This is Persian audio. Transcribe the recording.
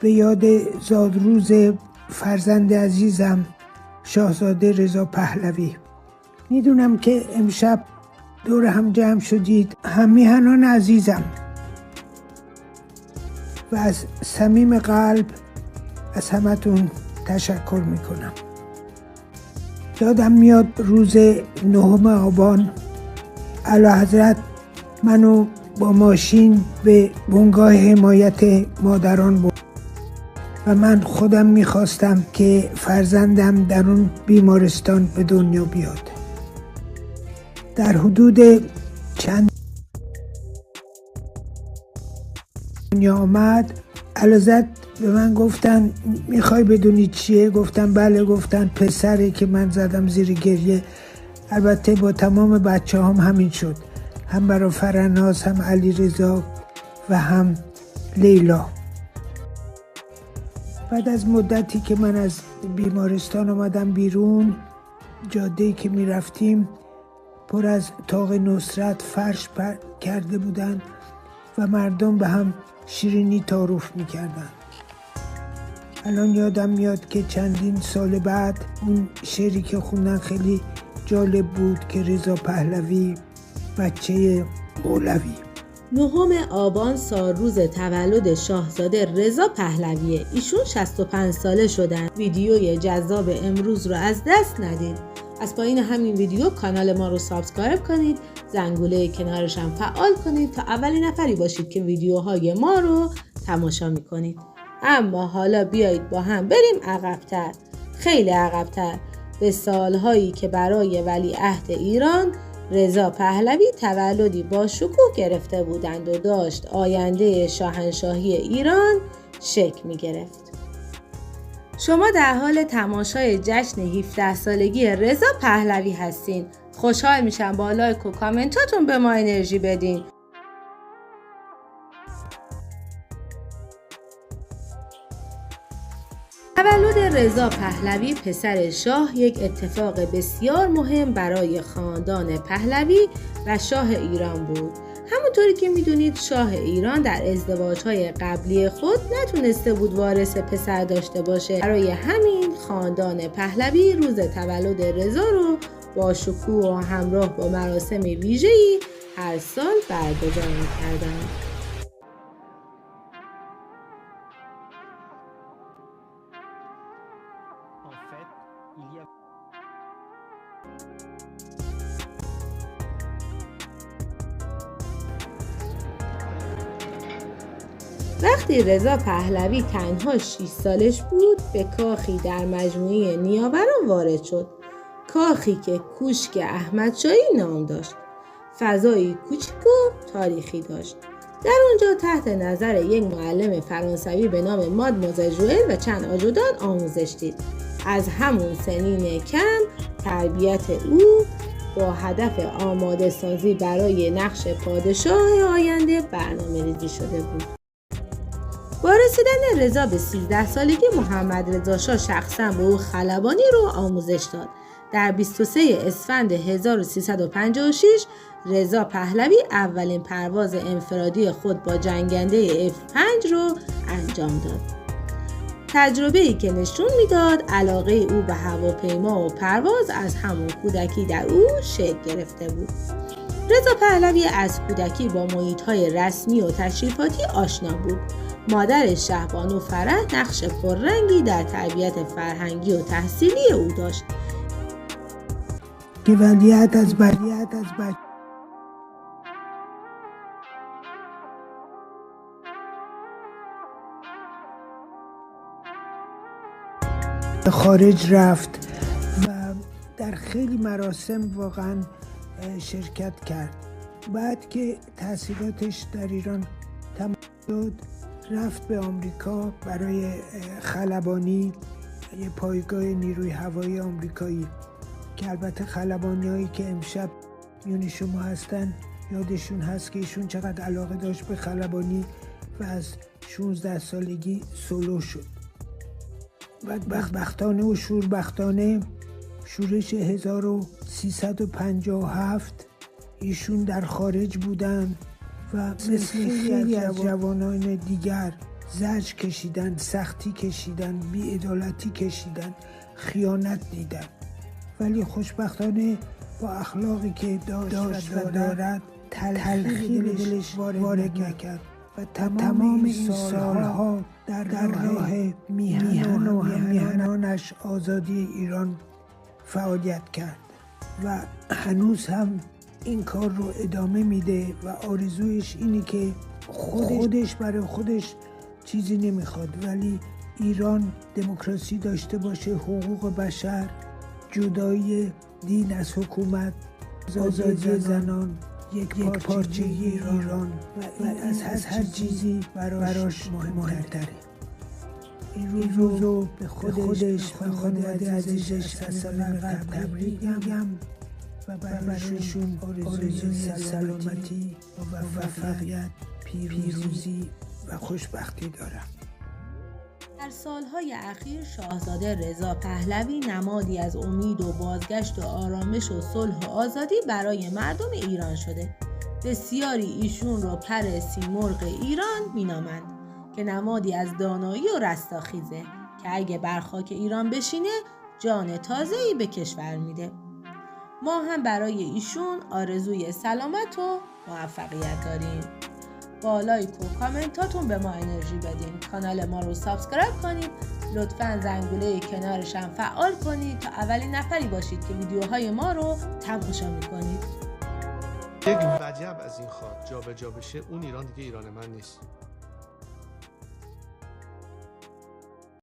به یاد زادروز فرزند عزیزم شاهزاده رضا پهلوی. میدونم که امشب دور هم جمع شدید همیهنان عزیزم و از صمیم قلب از همتون تشکر میکنم. یادم میاد روز 9 آبان اعلیحضرت منو با ماشین به بنگاه حمایت مادران برد و من خودم میخواستم که فرزندم در اون بیمارستان به دنیا بیاد. در حدود چند دنیا آمد، اعلیحضرت به من گفتن میخوای بدونی چیه؟ گفتم بله. گفتن پسره که من زدم زیر گریه. البته با تمام بچه هم همین شد، هم برای فرناز، هم علی رضا و هم لیلا. بعد از مدتی که من از بیمارستان آمدم بیرون، جاده‌ای که میرفتیم پر از طاق نصرت فرش کرده بودن و مردم به هم شیرینی تعارف میکردن. الان یادم میاد که چندین سال بعد اون شعری که خوندن خیلی جالب بود که رضا پهلوی بچه مولوی. 9 آبان سالروز تولد شاهزاده رضا پهلویه. ایشون 65 ساله شدن. ویدیوی جذاب امروز رو از دست ندید. از پایین همین ویدیو کانال ما رو سابسکرایب کنید، زنگوله کنارش هم فعال کنید تا اولین نفری باشید که ویدیوهای ما رو تماشا میکنید. اما حالا بیایید با هم بریم عقب‌تر، خیلی عقب‌تر، به سالهایی که برای ولیعهد ایران رضا پهلوی تولدی با شکوه گرفته بودند و داشت آینده شاهنشاهی ایران شکل می گرفت. شما در حال تماشای جشن 17 سالگی رضا پهلوی هستین. خوشحال میشم با لایک و کامنتاتون به ما انرژی بدین. تولد رضا پهلوی پسر شاه یک اتفاق بسیار مهم برای خاندان پهلوی و شاه ایران بود. همونطوری که میدونید شاه ایران در ازدواج‌های قبلی خود نتونسته بود وارث پسر داشته باشه. برای همین خاندان پهلوی روز تولد رضا رو با شکوه و همراه با مراسم ویژه‌ای هر سال برگزار می‌کردند. وقتی رضا پهلوی تنها 6 سالش بود به کاخی در مجموعه نیاوران وارد شد. کاخی که کوشک احمدشاهی نام داشت. فضایی کوچیک و تاریخی داشت. در اونجا تحت نظر یک معلم فرانسوی به نام مادموزل ژوئل و چند آجودان آموزش دید. از همون سنین کم تربیت او با هدف آماده سازی برای نقش پادشاه آینده برنامه‌ریزی شده بود. با رسیدن رضا به 13 سالگی محمد رضا شاه شخصا به او خلبانی رو آموزش داد. در 23 اسفند 1356 رضا پهلوی اولین پرواز انفرادی خود با جنگنده F5 رو انجام داد. تجربه‌ای که نشون میداد علاقه او به هواپیما و پرواز از همون کودکی در او شکل گرفته بود. رضا پهلوی از کودکی با محیط‌های رسمی و تشریفاتی آشنا بود. مادر شهبانو فرح نقش پررنگی در تربیت فرهنگی و تحصیلی او داشت که ولیعهد از خارج رفت و در خیلی مراسم واقعا شرکت کرد. بعد که تحصیلاتش در ایران تمام شد رفت به آمریکا برای خلبانی، یه پایگاه نیروی هوایی آمریکایی که البته خلبانی هایی که امشب میون شما هستن یادشون هست که ایشون چقدر علاقه داشت به خلبانی و از 16 سالگی سولو شد. بدبختانه و شوربختانه شورش 1357 ایشون در خارج بودن و مثل خیلی از جوانان دیگر زجر کشیدن، سختی کشیدن، بی‌عدالتی کشیدن، خیانت دیدن، ولی خوشبختانه با اخلاقی که داشت و دارد تلخی دلش وارد نکرد و تمام این سالها در راه میهن و همیهنانش آزادی ایران فعالیت کرد و هنوز هم این کار رو ادامه میده و آرزویش اینه که خودش برای خودش چیزی نمیخواد، ولی ایران دموکراسی داشته باشه، حقوق بشر، جدایی دین از حکومت، آزادی زنان، یک پارچگی ایران و از هر چیزی براش مهمتره. این روزو به خودش و خانواده عزیزش از صمیم قلب تبریک میگم و برایشون آرزوی سلامتی و موفقیت، پیروزی و خوشبختی دارم. در سالهای اخیر شاهزاده رضا پهلوی نمادی از امید و بازگشت و آرامش و صلح و آزادی برای مردم ایران شده. بسیاری ایشون رو پر سیمرغ ایران مینامند که نمادی از دانایی و رستاخیزه که اگه بر خاک ایران بشینه جان تازه‌ای به کشور میده. ما هم برای ایشون آرزوی سلامت و موفقیت داریم. با لایک و کامنتاتون به ما انرژی بدین. کانال ما رو سابسکرایب کنید. لطفاً زنگوله کنارش هم فعال کنید تا اولین نفری باشید که ویدیوهای ما رو تماشا میکنید. یک وجب از این خاک جابجا بشه، اون ایران دیگه ایران من نیست.